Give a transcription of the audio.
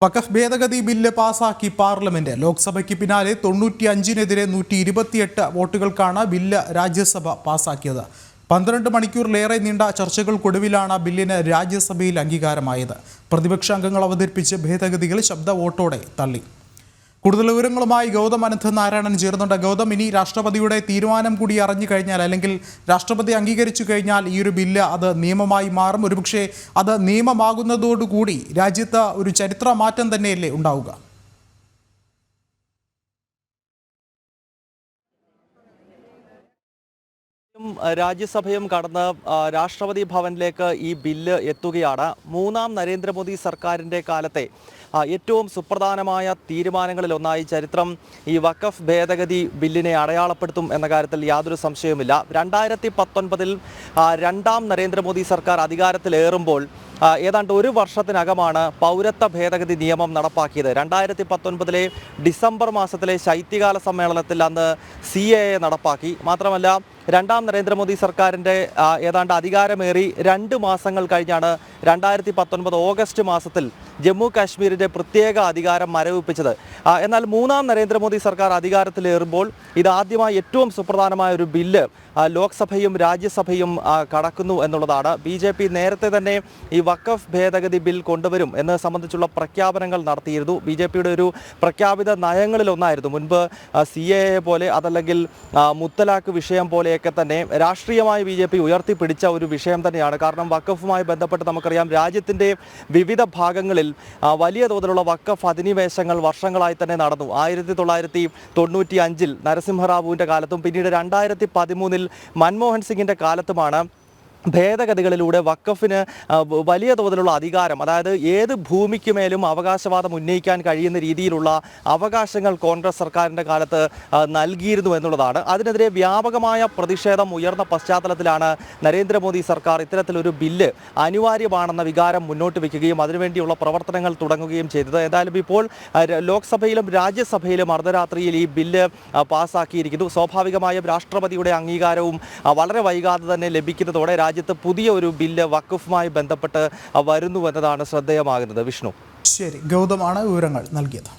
വഖഫ് ഭേദഗതി ബില്ല് പാസാക്കി പാർലമെന്റ്. ലോക്സഭയ്ക്ക് പിന്നാലെ 95-നെതിരെ 128 വോട്ടുകൾക്കാണ് ബില്ല് രാജ്യസഭ പാസാക്കിയത്. 12 മണിക്കൂറിലേറെ നീണ്ട ചർച്ചകൾക്കൊടുവിലാണ് ബില്ലിന് രാജ്യസഭയിൽ അംഗീകാരമായത്. പ്രതിപക്ഷ അംഗങ്ങൾ അവതരിപ്പിച്ച ഭേദഗതികൾ ശബ്ദ വോട്ടോടെ തള്ളി. കൂടുതൽ വിവരങ്ങളുമായി ഗൗതം അനന്തനാരായണൻ ചേർന്നുണ്ട്. ഗൗതം, ഇനി രാഷ്ട്രപതിയുടെ തീരുമാനം കൂടി അറിഞ്ഞു കഴിഞ്ഞാൽ, അല്ലെങ്കിൽ രാഷ്ട്രപതി അംഗീകരിച്ചു കഴിഞ്ഞാൽ ഈ ഒരു ബില്ല് അത് നിയമമായി മാറും. ഒരുപക്ഷെ അത് നിയമമാകുന്നതോടുകൂടി രാജ്യത്ത് ഒരു ചരിത്ര മാറ്റം തന്നെയല്ലേ ഉണ്ടാവുക? രാജ്യസഭയും കടന്ന് രാഷ്ട്രപതി ഭവനിലേക്ക് ഈ ബില്ല് എത്തുകയാണ്. മൂന്നാം നരേന്ദ്രമോദി സർക്കാരിൻ്റെ കാലത്തെ ഏറ്റവും സുപ്രധാനമായ തീരുമാനങ്ങളിലൊന്നായി ചരിത്രം ഈ വഖഫ് ഭേദഗതി ബില്ലിനെ അടയാളപ്പെടുത്തും എന്ന കാര്യത്തിൽ യാതൊരു സംശയവുമില്ല. 2019-ൽ രണ്ടാം നരേന്ദ്രമോദി സർക്കാർ അധികാരത്തിലേറുമ്പോൾ ഏതാണ്ട് ഒരു വർഷത്തിനകമാണ് പൗരത്വ ഭേദഗതി നിയമം നടപ്പാക്കിയത്. 2019-ലെ ഡിസംബർ മാസത്തിലെ ശൈത്യകാല സമ്മേളനത്തിൽ അന്ന് CAA നടപ്പാക്കി. മാത്രമല്ല, രണ്ടാം നരേന്ദ്രമോദി സർക്കാരിൻ്റെ ഏതാണ്ട് അധികാരമേറി 2 മാസങ്ങൾ കഴിഞ്ഞാണ് 2019 ഓഗസ്റ്റ് മാസത്തിൽ ജമ്മു കാശ്മീരിൻ്റെ പ്രത്യേക അധികാരം മരവിപ്പിച്ചത്. എന്നാൽ മൂന്നാം നരേന്ദ്രമോദി സർക്കാർ അധികാരത്തിലേറുമ്പോൾ ഇതാദ്യമായി ഏറ്റവും സുപ്രധാനമായ ഒരു ബില്ല് ലോക്സഭയും രാജ്യസഭയും കടക്കുന്നു എന്നുള്ളതാണ്. BJP നേരത്തെ തന്നെ ഈ വഖഫ് ഭേദഗതി ബിൽ കൊണ്ടുവരും എന്ന് സംബന്ധിച്ചുള്ള പ്രഖ്യാപനങ്ങൾ നടത്തിയിരുന്നു. BJPയുടെ ഒരു പ്രഖ്യാപിത നയങ്ങളിലൊന്നായിരുന്നു മുൻപ് CAA പോലെ, അതല്ലെങ്കിൽ മുത്തലാഖ് വിഷയം പോലെയൊക്കെ തന്നെ രാഷ്ട്രീയമായി BJP ഉയർത്തിപ്പിടിച്ച ഒരു വിഷയം തന്നെയാണ്. കാരണം വഖഫുമായി ബന്ധപ്പെട്ട് നമുക്കറിയാം, രാജ്യത്തിൻ്റെ വിവിധ ഭാഗങ്ങളിൽ വലിയ തോതിലുള്ള വഖഫ് അധിനിവേശങ്ങൾ വർഷങ്ങളായി തന്നെ നടന്നു. 1995-ൽ നരസിംഹറാവുവിൻ്റെ കാലത്തും പിന്നീട് 2013-ൽ മൻമോഹൻ സിംഗിൻ്റെ കാലത്തുമാണ് ഭേദഗതികളിലൂടെ വഖഫിന് വലിയ തോതിലുള്ള അധികാരം, അതായത് ഏത് ഭൂമിക്ക് മേലും അവകാശവാദം ഉന്നയിക്കാൻ കഴിയുന്ന രീതിയിലുള്ള അവകാശങ്ങൾ കോൺഗ്രസ് സർക്കാരിൻ്റെ കാലത്ത് നൽകിയിരുന്നു എന്നുള്ളതാണ്. അതിനെതിരെ വ്യാപകമായ പ്രതിഷേധം ഉയർന്ന പശ്ചാത്തലത്തിലാണ് നരേന്ദ്രമോദി സർക്കാർ ഇത്തരത്തിലൊരു ബില്ല് അനിവാര്യമാണെന്ന വികാരം മുന്നോട്ട് വയ്ക്കുകയും അതിനുവേണ്ടിയുള്ള പ്രവർത്തനങ്ങൾ തുടങ്ങുകയും ചെയ്തത്. എന്തായാലും ഇപ്പോൾ ലോക്സഭയിലും രാജ്യസഭയിലും അർദ്ധരാത്രിയിൽ ഈ ബില്ല് പാസ്സാക്കിയിരിക്കുന്നു. സ്വാഭാവികമായും രാഷ്ട്രപതിയുടെ അംഗീകാരവും വളരെ വൈകാതെ തന്നെ ലഭിക്കുന്നതോടെ രാജ്യത്ത് പുതിയ ഒരു ബില്ല് വഖഫുമായി ബന്ധപ്പെട്ട് വരുന്നു എന്നതാണ് ശ്രദ്ധേയമാകുന്നത്. വിഷ്ണു, ശരി, ഗൗതമാണ് വിവരങ്ങൾ നൽകിയത്.